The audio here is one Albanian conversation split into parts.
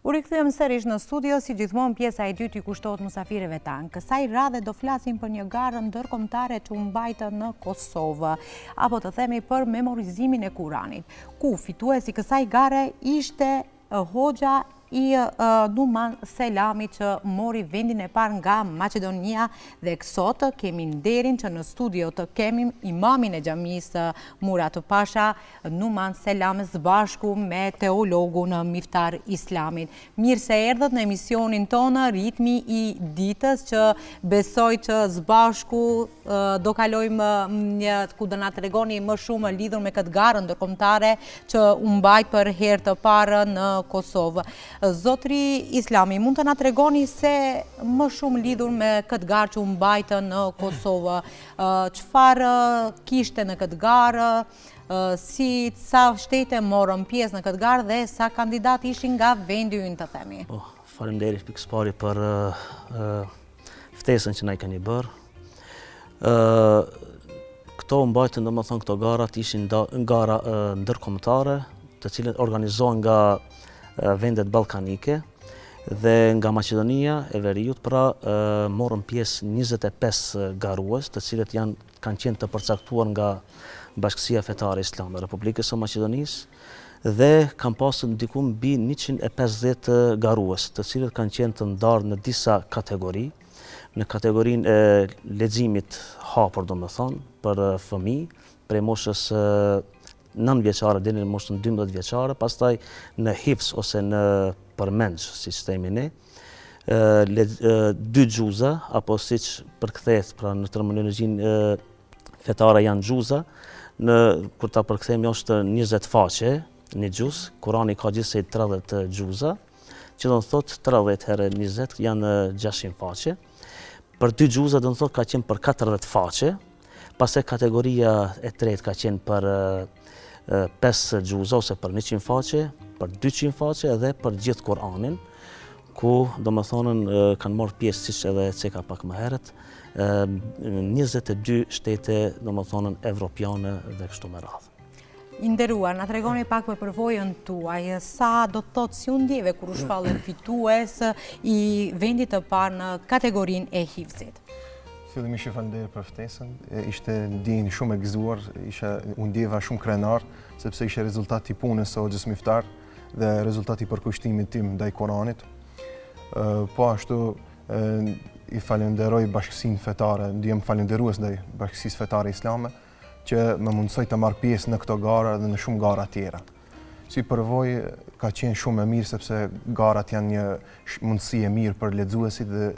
U rikthyem sërish në studio, si gjithmonë pjesa e dytë i kushtohet mysafirëve tanë. Kësaj radhe do flasim për një garë ndërkombëtare që u mbajtë në Kosovë, apo të themi për memorizimin e Kuranit, ku fituesi kësaj gare ishte hoxha i Numan Selami që mori vendin e parë nga Maqedonia dhe sot kemi nderin që në studio të kemi imamin e xhamisë Murat Pasha, Numan Selami së bashku me teologun Miftar Islamin. Mirë se erdhët në emisionin tonë, ritmi i ditës që besoj që së bashku do kalojmë ku do na tregoni më shumë lidhur me këtë garë ndërkombëtare që u mbajt për herë të parë në Kosovë. Zotri Islami, mund të na tregoni se më shumë lidhur me këtë garë që u mbajtë në Kosovë, çfarë kishte në këtë garë, si sa shtete morën pjesë në këtë garë dhe sa kandidat ishin nga vendi ynë, të themi. Faleminderit pikës pari për ftesën që na i keni bërë. Këto mbajtën, domethënë këto garat ishin gara ndërkombëtare, të cilët organizohen nga vendet ballkanike dhe nga Maqedonia e Veriut, pra morën pjesë 25 garues, të cilët kanë qenë të përcaktuar nga Bashkësia Fetare Islame e Republikës së Maqedonisë dhe kanë pasur diku mbi 150 garues, të cilët kanë qenë të ndarë në disa kategori. Në kategorinë e leximit hapur, domethënë, për fëmijë, prej moshës 9 vjeçare deri në moshën 12 vjeçare, pastaj në hifz ose në përmendje, siç themi ne, 2 xhuza, apo siç përkthehet pra në terminologjinë fetare janë xhuza, kur ta përkthejmë është 20 faqe, një xhuz, Kurani ka gjithsej 30 xhuza, që do të thotë 30 herë 20 janë 600 faqe. Për 2 xhuza do të thotë ka qenë për 40 faqe, pastaj kategoria e tretë ka qenë për 5 xhuza ose për 100 faqe, për 200 faqe dhe për gjithë Kur'anin, ku domethënë kanë marrë pjesë, siç edhe ceka pak më herët, 22 shtete domethënë evropiane dhe kështu me radhë. I nderuar, na tregoni pak për përvojën tuaj, sa do të thotë si u ndjeve kur u shpallën fitues i vendit të parë në kategorinë e hifzit? Fillimisht ju falenderoj për ftesën. Ishte ndjenjë shumë e gëzuar, u ndjeva shumë krenar, sepse ishte rezultati i punës së hoxhës Miftar dhe rezultati i përkushtimit tim ndaj Kuranit. Po ashtu i falenderoj Bashkësinë Fetare, ndjem falenderues ndaj Bashkësisë Fetare Islame, që më mundsoi të marr pjesë në këto gara dhe në shumë gara tjera. Si përvojë ka qenë shumë e mirë, sepse garat janë një mundësi e mirë për lexuesit dhe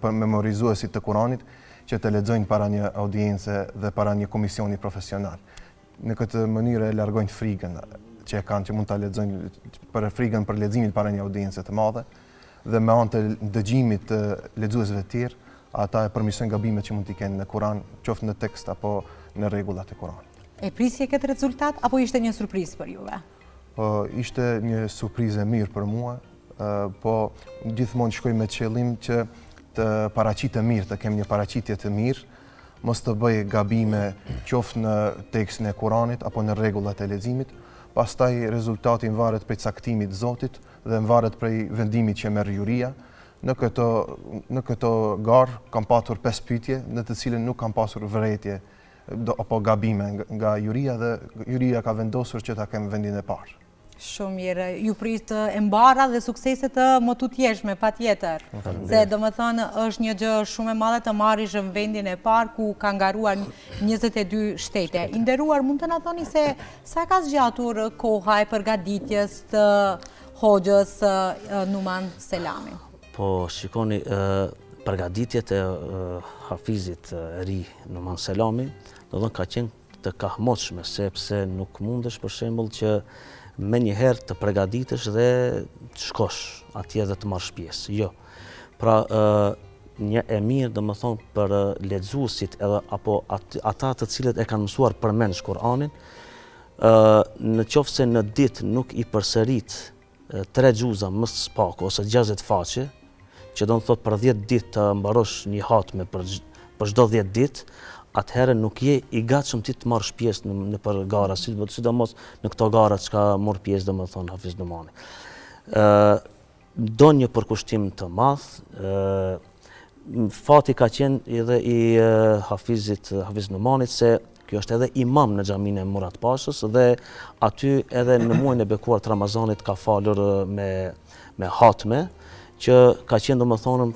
për memorizuesit të Kuranit, që të lexojnë para një audience dhe para një komisioni profesional. Në këtë mënyrë e largojnë frikën që e kanë, që mund ta lexojnë për frikën për leximin para një audience të madhe, dhe me anë të dëgjimit të lexuesve të tjerë, ata e përmirësojnë gabimet që mund t'i kenë në Kuran, qoftë në tekst apo në rregullat e Kuranit. E prisje këtë rezultat apo ishte një surprizë për juve? Ishte një surprizë e mirë për mua, po gjithmonë shkoj me qëllim që të paraqitë mirë, të kem një paraqitje të mirë, mos të bëj gabime qoftë në tekstin e Kuranit apo në rregullat e leximit. Pastaj rezultati varet prej caktimit të Zotit dhe varet prej vendimit që merr juria. Në këto garë kam patur 5 pyetje, në të cilën nuk kam pasur vërejtje apo gabime nga juria, dhe juria ka vendosur që ta kem vendin e parë. Shumë mirë, ju prit e mbara dhe sukseset më tutjeshme, patjetër. Se domethënë është një gjë shumë e madhe të marrish në vendin e parë ku ka ngaruar 22 shtete. I nderuar, mund të na thoni se sa ka zgjatur koha e përgatitjes të hoxhës Numan Selami? Po shikoni, përgatitjet e hafizit ri Numan Selami, do të thonë ka qenë të kahmotshme, sepse nuk mundesh për shembull që me njëherë të përgatitesh dhe të shkosh atje dhe të marrësh pjesë. Jo. Pra, një e mirë domethënë për lexuesit edhe apo ata të cilët e kanë mësuar përmend Kur'anin, në qoftë se në ditë nuk i përsërit 3 xhuza më së paku ose 60 faqe, që do të thotë për 10 ditë të mbarosh një hatme për çdo 10 ditë, atëherë nuk je i gatshëm ti të marrësh pjesë në për gara, sidomos në këto gara që ka marrë pjesë domethënë Hafiz Numani. do një përkushtim të madh. Fati ka qenë edhe i Hafiz Numanit, se kjo është edhe imam në xhaminë e Murat Pashës, dhe aty edhe në muajin e bekuar të Ramazanit ka falur me hatme, që ka qenë domethënë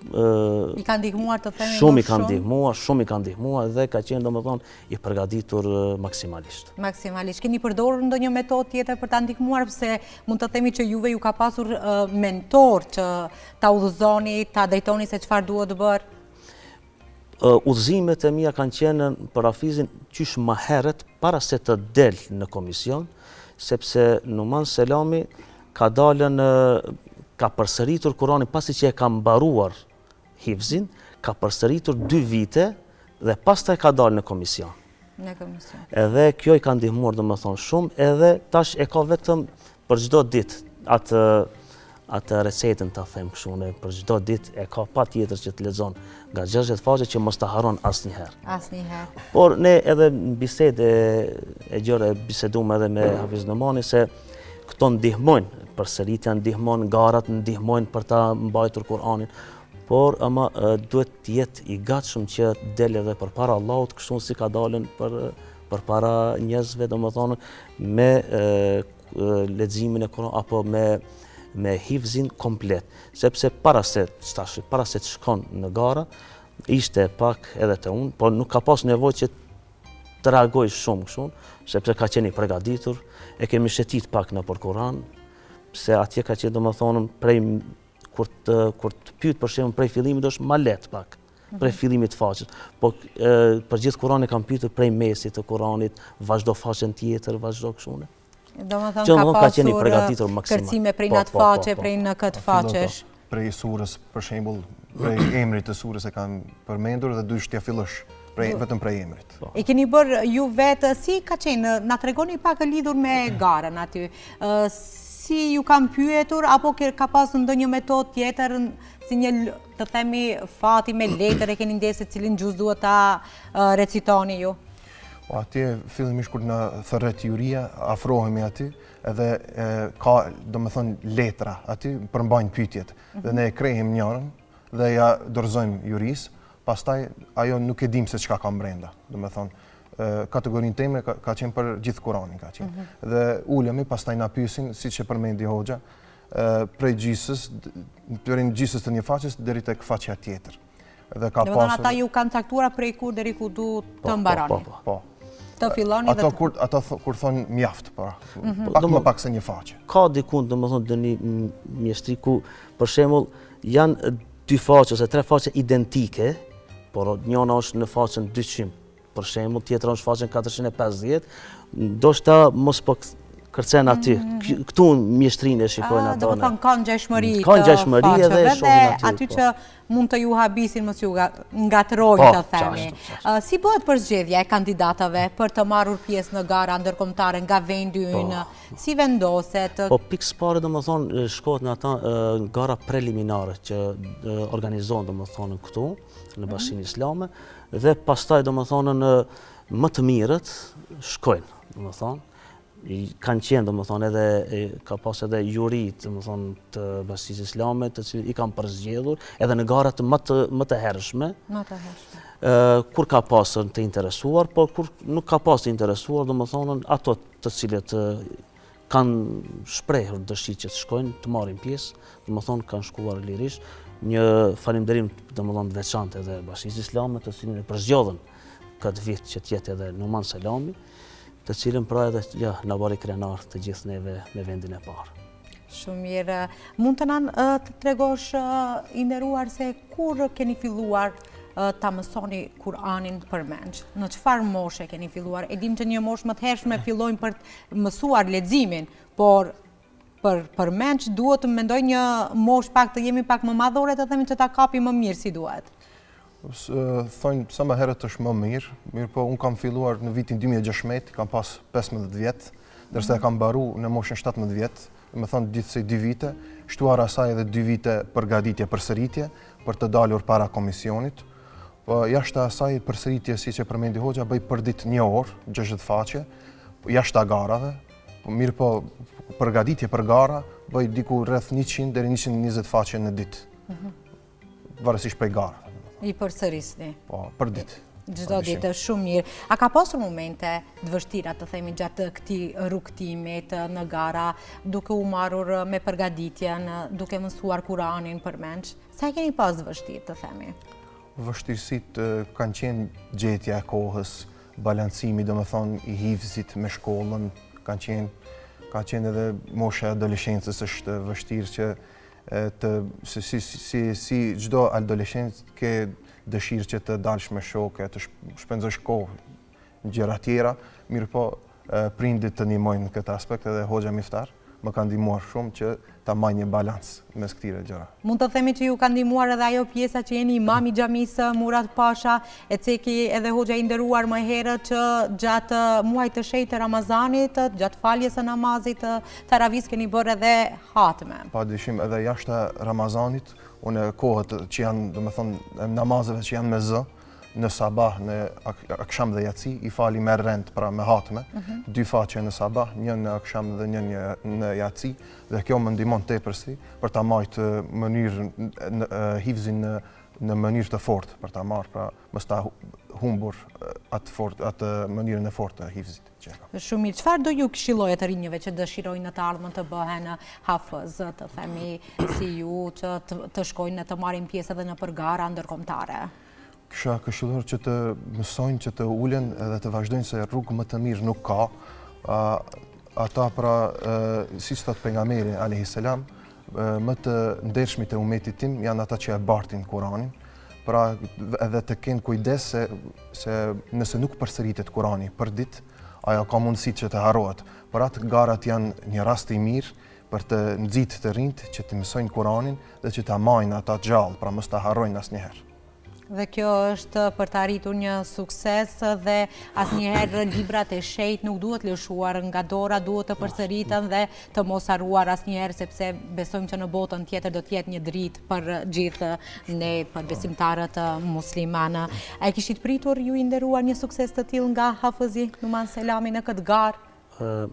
I ka ndihmuar të themi shumë i ka ndihmuar dhe ka qenë domethënë i përgatitur maksimalisht. Maksimalisht. Keni përdorur ndonjë metodë tjetër për ta ndihmuar, pse mund të themi që juve ju ka pasur mentor që ta udhëzoni, ta drejtoni se çfarë duhet të bërë? Udhëzimet e mia kanë qenë për Hafizin qysh më herët para se të del në komision, sepse Numan Selami ka dalën, ka përsëritur Kur'anin pasi që e ka mbaruar hifzin, ka përsëritur 2 vite dhe pastaj ka dalë në komision. Edhe kjo i ka ndihmuar domethënë shumë, edhe tash e ka vetëm për çdo ditë atë recetën ta them kështu, për çdo ditë e ka patjetër që të lexon nga 60 faqe që mos ta harron asnjëherë. Asnjëherë. Por ne edhe në bisedë e gjëra biseduam edhe me Hafiz Numani se këto ndihmojnë, përsëritja ndihmon, garat ndihmojnë për ta mbajtur Kur'anin, por ama duhet të jetë i gatshëm që del edhe përpara Allahut, kështu si ka dalën përpara njerëzve, domethënë me leximin e Kur'anit apo me hifzin komplet, sepse para se të shkon në gara, ishte pak edhe te unë, por nuk ka pas nevojë që të reagoj shumë kështu, sepse ka qenë i përgatitur, e kemi shetit pak në për Kur'an, se atje ka qenë domethënë prej kur të pyet për shembull prej fillimit është më lehtë pak, prej fillimit të faqes, po për gjithë Kur'anin kam pyetur prej mesit të Kur'anit, vazhdo faqen tjetër, vazhdo kështu. Domethënë ka pasur kërcime prej në atë faqe, prej në këtë faqesh. Prej surës, për shembull, prej emrit të surës e kanë përmendur dhe duhet t'ia fillosh vetëm prej emrit. E keni bërë ju vetë, si ka qenë, na tregoni pak e lidhur me garën aty. Si ju kam pyetur, apo ka pasur ndonjë metodë tjetër, si një, të themi, fati me letër e keni ndesë cilin gjuz duhet ta recitoni ju? Atje fillimisht kur na thërret juria, afrohemi aty, edhe ka domethënë letra aty përmbajnë pyetjet. Dhe ne e krehim njërin dhe ja dorëzojmë juris, pastaj ajo nuk e dim se çka ka brenda, domethënë kategorinë teme ka qenë për gjithë Kur'anin ka qenë. Dhe ulemi, pastaj na pyesin, siç e përmendi Hoxha, prej gjysës të një faqes deri tek faqja tjetër. Dhe ka pasur. Ata ju kanë caktuar prej kur deri ku du të mbaroni. Po. Të filloni dhe ato kur thonë mjaft, pak më pak se një faqe. Ka dikun domethënë në një mjeshtri ku për shembull janë 2 faqe ose 3 faqe identike, por njëna është në faqen 200, për shembull, tjetra është faqen 450, ndoshta mos po kërcen aty. Këtu mjeshtrinë e shikojnë ato. Do të thonë kanë ngjashmëri të faqeve edhe aty që mund të ju habisin, mos ju ngatrojnë të themi. Si bëhet përzgjedhja e kandidatave për të marrur pjesë në gara ndërkombëtare nga vendi ynë? Si vendoset? Po pikë parë domethënë shkohet në ata gara preliminare që organizohen domethënë këtu në Bashkinë Islame dhe pastaj domethënë më të mirët shkojnë domethënë. Kanë qenë domethënë edhe ka pas edhe juri domethënë të Bashkisë Islame të cilët i kanë përzgjedhur edhe në garat më të hershme. Kur ka pasur të interesuar, por kur nuk ka pasur të interesuar, domethënë ato të cilët kanë shprehur dëshirë që të shkojnë të marrin pjesë, domethënë kanë shkuar lirisht. Një falënderim domethënë të veçantë edhe Bashkisë Islame të cilën e përzgjodhen këtë vit që të jetë edhe Numan Selami, të cilën pra edhe na bëri krenar të gjithë neve me vendin e parë. Shumë mirë. Mund të na të tregosh i nderuar se kur keni filluar ta mësoni Kur'anin përmend? Në çfarë moshe keni filluar? E dim që një moshë më të hershme fillojnë për të mësuar leximin, por për përmend duhet të mendoj një moshë pak të jemi pak më madhore të themi që ta kapi më mirë si duhet. Thonë sa më herët është më mirë, po unë kam filluar në vitin 2016, kam pas 15 vjetë, dërsa e kam mbaru në moshën 17 vjetë, me thonë gjithsej 2 vite, shtuar asaj edhe 2 vite përgatitje përsëritje, për të dalur para komisionit. Jashtë asaj përsëritje, si që përmendi Hoxha, bëj për ditë 1 orë, 60 faqe, jashtë garave, mirë po përgatitje për gara, bëj diku rreth 100 deri 120 faqe në ditë. Varësisht prej gara. I përsërisni. Po, për ditë. Çdo ditë shumë mirë. A ka pasur momente të vështira, të themi, gjatë këtij rrugtimit në gara, duke u marrur me përgatitjen, duke mësuar Kur'anin përmendsh? Sa keni pas vështirë, të themi? Vështirësitë kanë qenë gjetja e kohës, balancimi, domethënë, i hifzit me shkollën, ka qenë edhe mosha e adoleshencës është vështirë që si çdo adoleshent ke dëshirë që të dalsh me shokë, të shpenzosh kohë në gjëra tjera, mirë po prindit të ndihmojnë në këtë aspekt edhe hoxha Miftar më ka ndihmuar shumë që ta mbaj një balancë mes këtyre gjëra. Mund të themi që ju ka ndihmuar edhe ajo pjesa që jeni imam i xhamisë Murat Pasha, e ceki edhe hoxha i nderuar më herët që gjatë muajit të shenjtë të Ramazanit, gjatë faljes së namazit të Taravis keni bërë edhe hatme. Padyshim edhe jashtë Ramazanit, unë kohët që janë, domethënë, namazeve që janë me zë, në sabah, në akşam dhe yatsi, i fali me rend, pra me hatme, 2 faqe në sabah, një në akşam dhe një në yatsi, dhe kjo më ndihmon tepërsi për ta marrë hifzin në mënyrë të fortë, për ta marrë, pra mos ta humbur atë mënyrën e fortë të hifzit që e ka. Shumë mirë. Çfarë do ju këshilloje të rinjve që dëshirojnë në të ardhmen të bëhen hafëz, të themi si ju, që të shkojnë të marrin pjesë edhe në gara ndërkombëtare? Kisha këshilluar që të mësojnë, që të ulen edhe të vazhdojnë se rrugë më të mirë nuk ka. Ata pra, si thot pejgamberi alayhis salam, më të ndershmit e umetit tim janë ata që e bartin Kur'anin. Pra edhe të kenë kujdes se nëse nuk përsëritet Kur'ani për ditë, ajo ka mundësi që të harrohet. Por atë garat janë një rast i mirë për të nxitë të rinjt që të mësojnë Kur'anin dhe që ta majnë ata gjallë, pra mos ta harrojnë asnjëherë. Dhe kjo është për të arritur një sukses dhe asnjëherë librat e shenjtë nuk duhet lëshuar nga dora, duhet të përsëriten dhe të mos harruar asnjëherë, sepse besojmë që në botën tjetër do të jetë një dritë për gjithë ne, për besimtarët muslimanë. A e kishit pritur ju i nderuar një sukses të tillë nga Hafizi Numan Selami në këtë garë?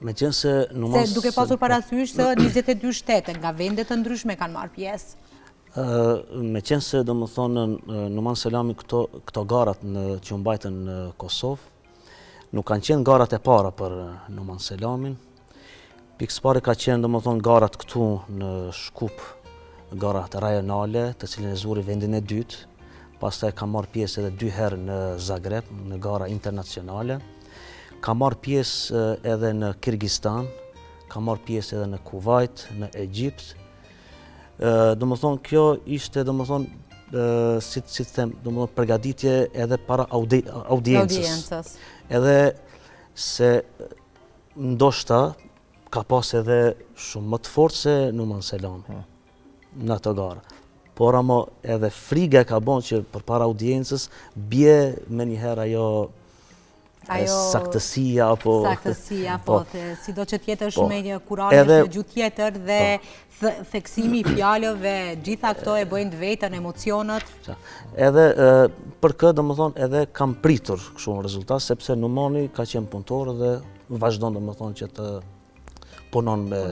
Meqense Se duke pasur parasysh se 22 shtete nga vende të ndryshme kanë marrë pjesë. Meqense domethënë Numan Selami këto garat që u mbajtën në Kosovë nuk kanë qenë garat e para për Numan Selamin. Pikë pare ka qenë domethënë garat këtu në Shkup, garat rajonale, të cilën e zuri vendin e dytë. Pastaj ka marrë pjesë edhe 2 herë në Zagreb, në gara internacionale. Ka marrë pjesë edhe në Kirgjistan, ka marrë pjesë edhe në Kuvajt, në Egjipt. Domethënë kjo ishte si të them, domethënë përgatitje edhe para audiencës. Edhe se ndoshta ka pas edhe shumë më të fortë se Numan Selami në ato gara. Por ama edhe friga ka bën që përpara audiencës bie më një herë ajo saktësia apo sido që tjetër është me një Kur'an në gjuhë tjetër dhe theksimi i fjalëve, gjitha këto e bëjnë vetën emocionet. Edhe për këtë domethënë edhe kam pritur kështu një rezultat sepse Numani ka qenë punëtor dhe vazhdon domethënë që të punon me.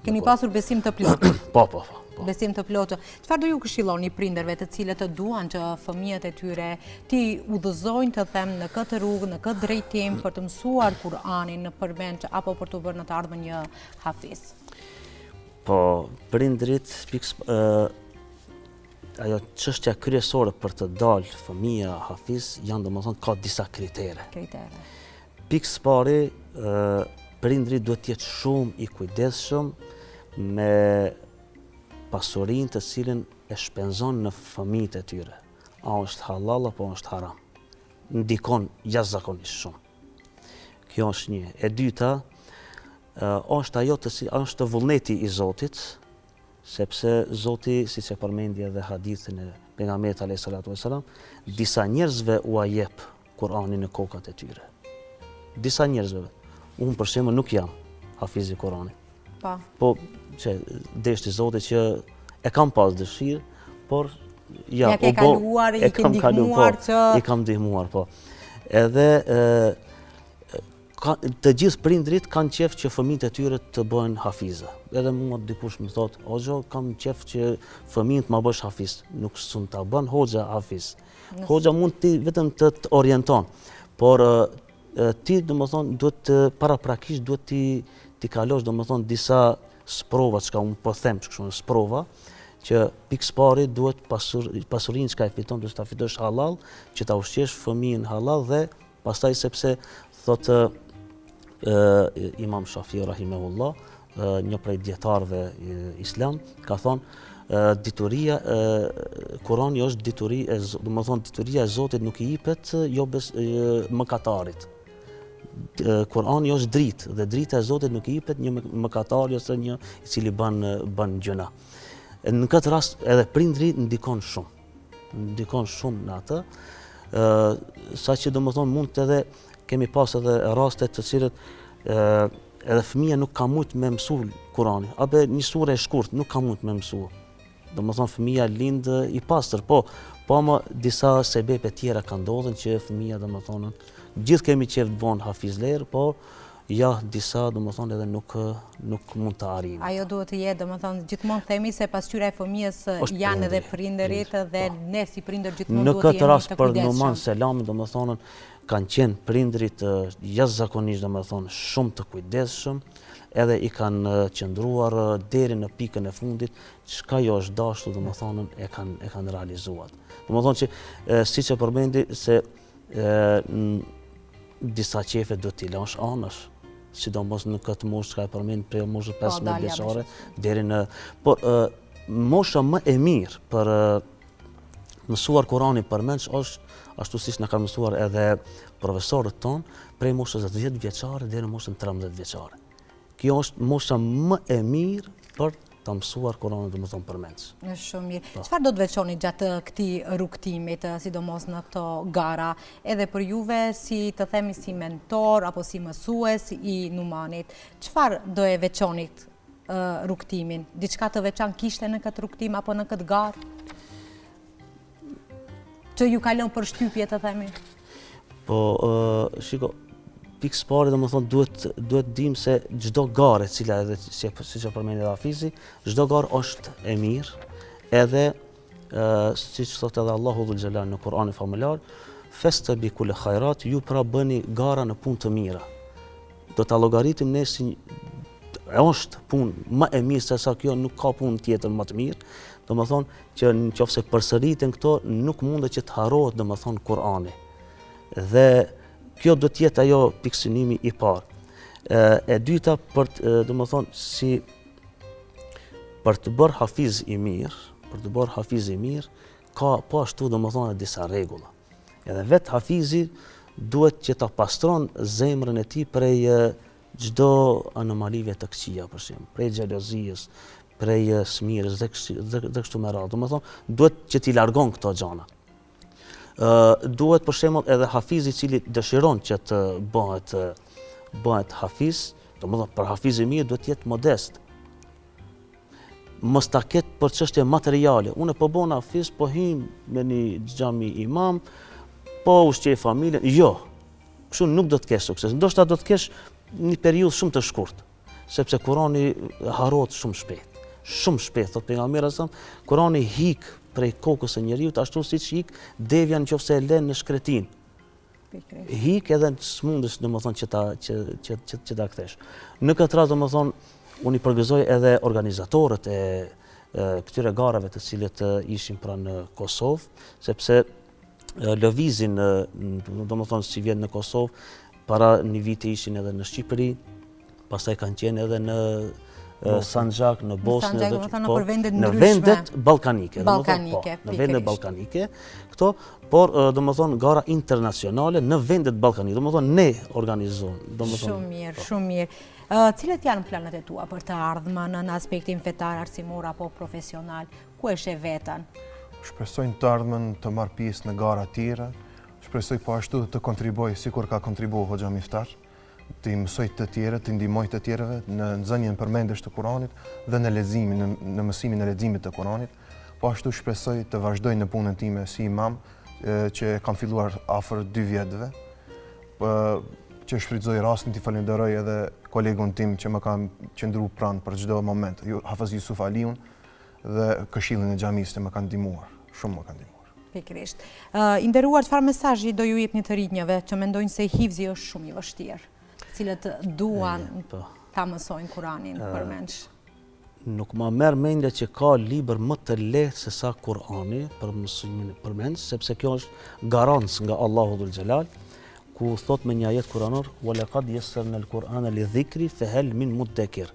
Keni pasur besim të plotë. Po. Besim të plotë. Çfarë do ju këshilloni prindërve të cilët të duan që fëmijët e tyre ti udhëzojnë të them në këtë rrugë, në këtë drejtim për të mësuar Kur'anin në përmend apo për të bërë në të ardhmen një hafiz? Po, prindrit ajo çështja kryesore për të dalë fëmia hafiz janë domethënë ka disa kritere. Pikë pare, prindrit duhet të jetë shumë i kujdesshëm me pasurinë të cilën e shpenzon në fëmijët e tyre. A është halal apo është haram? Ndikon jashtëzakonisht shumë. Kjo është një. E dyta, është vullneti i Zotit, sepse Zoti, siç e përmendi edhe hadithin e pejgamberit alayhis salatu vesselam, disa njerëzve u jep Kur'anin në kokat e tyre. Disa njerëzve. Unë për shembull nuk jam hafiz i Kur'anit. Po që deshti Zotit që e kam pas dëshirë, por ja ke kaluar, i ke ndihmuar që... I kam ndihmuar, po. Edhe të gjithë prindrit kanë qef që fëmijët e tyre të bëhen hafiza. Edhe mua dikush më thot, "Hoxha, kam qef që fëmijët ma bësh hafiz." Nuk sun ta bën hoxha hafiz. Hoxha mund ti vetëm të orienton, por ti domethënë duhet paraprakisht duhet ti kalosh domethënë disa sprova, çka unë po them kështu sprova, që pikë pari duhet pasurinë që e fiton, duhet ta fitosh halal, që ta ushqesh fëmijën halal dhe pastaj sepse thotë Imam Shafiu rahimahullah, një prej dietarëve islam, ka thonë dituria Kurani është dituri, domethënë dituria e Zotit nuk i jepet jo mëkatarit. Kurani është dritë dhe drita e Zotit nuk i jepet një mëkatari ose një i cili bën gjëna. Në këtë rast edhe prindri ndikon shumë në atë, saqë domethënë mund edhe kemi pas edhe raste të cilët edhe fëmia nuk ka mujt me mësu Kurani, apo një sure e shkurt nuk ka mujt me mësu. Domethënë fëmia lind i pastër, po më disa sebepe tjera ka ndodhur që fëmia domethënë gjithë kemi qef të bëhen hafizler, po ja disa domethënë edhe nuk mund të arrijnë. Ajo duhet të jetë domethënë gjithmonë themi se pasqyra e fëmijës janë edhe prindërit dhe ne si prindër gjithmonë duhet të jemi të kujdesshëm. Në këtë rast për Numan Selami domethënë kanë qenë prindrit jashtëzakonisht domethënë shumë të kujdesshëm, edhe i kanë qëndruar deri në pikën e fundit, çka jo është dashur domethënë e kanë realizuar. Domethënë që siç e përmendi se disa qefe duhet t'i lësh anash, sidomos në këtë moshë që e përmend prej moshës 15 vjeçare deri në mosha më e mirë për mësuar Kur'anin përmendsh është ashtu siç na kanë mësuar edhe profesorët tonë, prej moshës 10 vjeçare deri në moshën 13 vjeçare. Kjo është mosha më e mirë për ta mësuar Kur'anin domethënë përmendsh. Është shumë mirë. Çfarë do të veçoni gjatë këtij rrugtimit, sidomos në këto gara, edhe për juve si të themi si mentor apo si mësues i Numanit? Çfarë do e veçoni rrugtimin? Diçka të veçantë kishte në këtë rrugtim apo në këtë garë? Që ju ka lënë për shtypje të themi? Po, shiko, pikë pari domethënë duhet dim se çdo garë e cila edhe siç e përmendi Hafizi, çdo garë është e mirë, edhe siç thotë edhe Allahu dhul xhelal në Kur'anin famullar, "Fastabiqul khairat", ju pra bëni gara në punë të mira. Do ta llogaritim ne si është punë më e mirë se sa kjo, nuk ka punë tjetër më të mirë. Domethënë që nëse përsëriten këto, nuk mundet që të harrohet domethënë Kur'ani. Dhe kjo do të jetë ajo pikësynimi i parë. E dyta domethënë si për të bërë hafiz i mirë, ka po ashtu domethënë disa rregulla. Edhe vetë hafizi duhet që ta pastron zemrën e tij prej çdo anomalive të këqija, për shembull, prej xhelozisë, prej smirës dhe kështu me radhë. Domethënë duhet që t'i largon këto gjëra. Duhet për shembull edhe hafizi i cili dëshiron që të bëhet hafiz, domethënë për hafiz i mirë duhet të jetë modest. Mos ta ketë për çështje materiale. Unë po bëna hafiz, po hym me një xhami imam, po ushqej familjen. Jo. Kështu nuk do të kesh sukses. Ndoshta do të kesh një periudhë shumë të shkurtë, sepse Kurani harrohet shumë shpejt. Shumë shpejt, thot pejgamberi sa, Kurani hik prej kokës së njeriut ashtu siç hik devja nëse e lën në shkretin. Hik edhe s'mundesh domethënë që ta kthesh. Në këtë rast domethënë unë i përgëzoj edhe organizatorët e këtyre garave të cilët ishin në Kosovë, sepse lëvizin domethënë si vjen në Kosovë, para një viti ishin edhe në Shqipëri, pastaj kanë qenë edhe në Sanxhak, në Bosnë, në vendet ballkanike. Në vendet ballkanike, këto, por domethënë gara internacionale në vendet ballkanike. Domethënë ne organizojmë. Shumë mirë, shumë mirë. Cilat janë planet e tua për të ardhmen në aspektin fetar, arsimor apo profesional? Ku e sheh veten? Shpresoj në të ardhmen të marr pjesë në gara të tjera. Shpresoj po ashtu të kontribuoj sikur ka kontribuar Hoxha Miftar, të mësoj të tjerët, të ndihmoj të tjerëve në nxënien përmendesh të Kuranit dhe në leximin, në mësimin e leximit të Kuranit. Po ashtu shpresoj të vazhdoj në punën time si imam, që kam filluar afër 2 vjetëve. që shfrytëzoj rastin t'i falenderoj edhe kolegun tim që më ka qëndru pranë për çdo moment, Hafiz Yusuf Aliun dhe këshillin e xhamisë që më kanë ndihmuar, shumë më kanë ndihmuar. Pikërisht. I nderuar, çfarë mesazhi do ju jepni të rinjve që mendojnë se hifzi është shumë i vështirë, cilët duan ta mësojnë Kur'anin përmendsh? Nuk ma merr mendja që ka libër më të lehtë se sa Kur'ani për mësimin e përmendjes, sepse kjo është garancë nga Allahu Dhul Xhelal, ku thot me një ajet kuranor, وَلَقَدْ يَسَّرْنَا الْقُرْآنَ لِلذِّكْرِ فَهَلْ مِنْ مُدَّكِرٍ.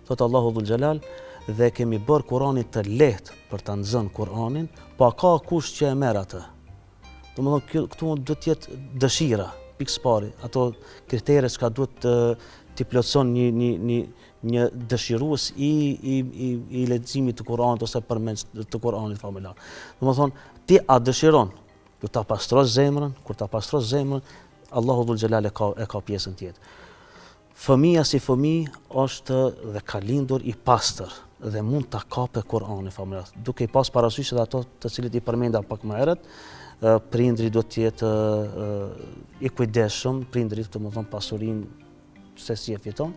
Thot Allahu Dhul Xhelal, dhe kemi bërë Kur'anin të lehtë për ta nxënë Kur'anin, pa ka kush që e merr atë. Domethënë këtu duhet të jetë dëshira, pikë pari, ato kritere që duhet t'i plotëson një dëshirues i leximit të Kur'anit ose përmendjes të Kur'anit familjar. Domethënë ti a dëshiron kur ta pastrosh zemrën, Allahu Dhul Xhelal e ka pjesën tjetër. Fëmia si fëmijë është dhe ka lindur i pastër dhe mund ta kapë Kur'anin familjar. Duke i pas parasysh edhe ato të cilët i përmenda pak më herët, prindri duhet të jetë i kujdesshëm, prindrit domethënë pasurinë se si e fiton.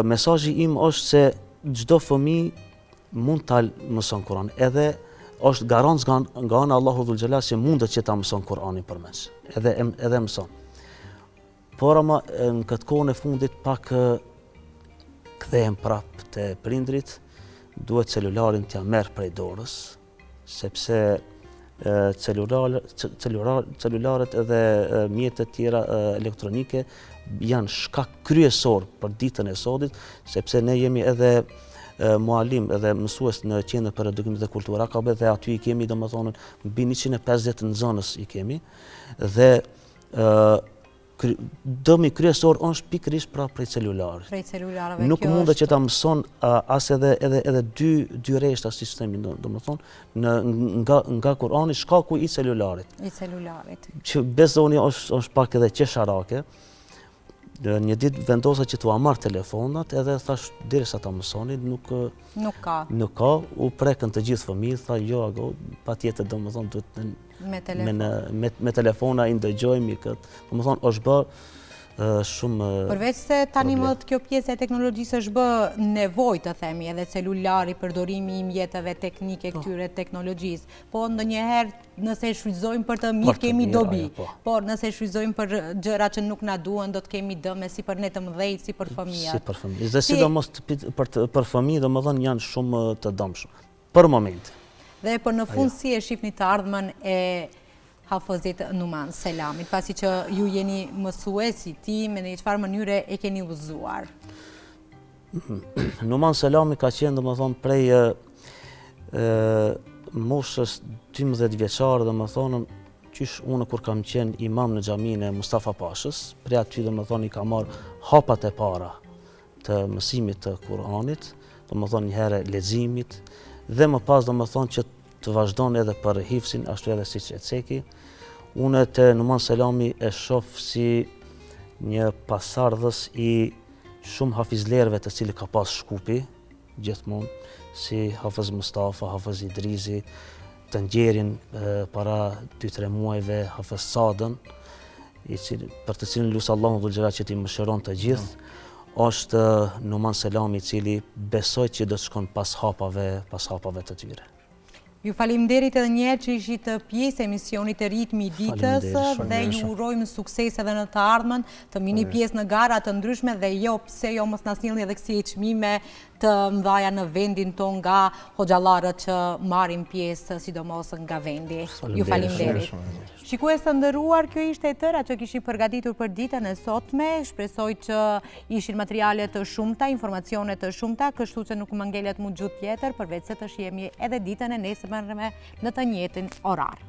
Mesazhi im është se çdo fëmijë mund ta mëson Kur'anin, edhe është garancë nga ana Allahu Dhul Xhelal se mundet që ta mëson Kur'anin përmes. Edhe mëson. Por ama në këtë kohën e fundit pak kthehem prap te prindrit, duhet celularin t'ja merr prej dorës, sepse celularet edhe mjetet tjera elektronike janë shkak kryesor për ditën e sodit, sepse ne jemi edhe mualim edhe mësues në Qendrën për Edukimin dhe Kulturën Akabe, dhe aty i kemi domethënë mbi 150 nxënës i kemi, dhe dëmi kryesor është pikërisht pra prej celularit. Prej celularëve. Nuk mundet që ta mëson as edhe dy rreshta sistemi, domethënë nga Kur'ani shkaku i celularit. Që besoni është pak edhe qesharake. Një ditë vendosa që t'ua marr telefonat, edhe thash derisa ta mësoni nuk ka, u prekën të gjithë fëmijët, tha jo ago, patjetër domethënë duhet me telefona i ndëgjojmë këtë. Domethënë është bë shumë përveç se tani më kjo pjesë e teknologjisë është bë nevojë të themi, edhe celulari, përdorimi i mjeteve teknike këtyre teknologjisë, po ndonjëherë nëse e shfrytëzojmë për të mirë kemi dobi, por nëse e shfrytëzojmë për gjëra që nuk na duhen do të kemi dëme si për ne të mëdhenj, si për fëmijët. Si për fëmijët. Dhe sidomos për fëmijë domethënë janë shumë të dëmshëm për momente. Dhe për në fund si e shihni të ardhmen e Hafizit Numan Selamit, pasi që ju jeni mësues i tij, me në çfarë mënyre e keni udhëzuar? Numan Selami ka qenë domethënë prej moshës 12 vjeçare, domethënë qysh unë kur kam qenë imam në xhaminë e Mustafa Pashës, prej aty domethënë i ka marr hapat e para të mësimit të Kur'anit, domethënë një herë leximit, dhe më pas domethënë që të vazhdon edhe për hifzin, ashtu edhe siç e ceki. Unë te Numan Selami e shoh si një pasardhës i shumë hafizlerëve të cilë ka pas Shkupi, gjithmonë, si Hafiz Mustafa, Hafiz Idrizi, të nxjerrin para 2-3 muajve Hafiz Sadën, për të cilin lusë Allahu Dhul Xhelal që t'i mëshiron të gjithë, është Numan Selami i cili besoj që do të shkon pas hapave të tyre. Ju faleminderit edhe një herë që ishit pjesë e emisionit e Ritmi i ditës dhe ju urojmë sukses edhe në të ardhmen, të mini pjesë në gara të ndryshme dhe jo pse jo mos na sjellni edhe kësi çmime të mëdha në vendin ton nga hoxhallarët që marrin pjesë sidomos nga vendi. Ju faleminderit. Shikues të nderuar, kjo ishte e tëra që kishim përgatitur për ditën e sotme. Shpresoj që ishin materiale të shumta, informacione të shumta, kështu që nuk më ngelet mu gjuhë tjetër, përveç se të shihemi edhe ditën e nesërme në të njëjtin orar.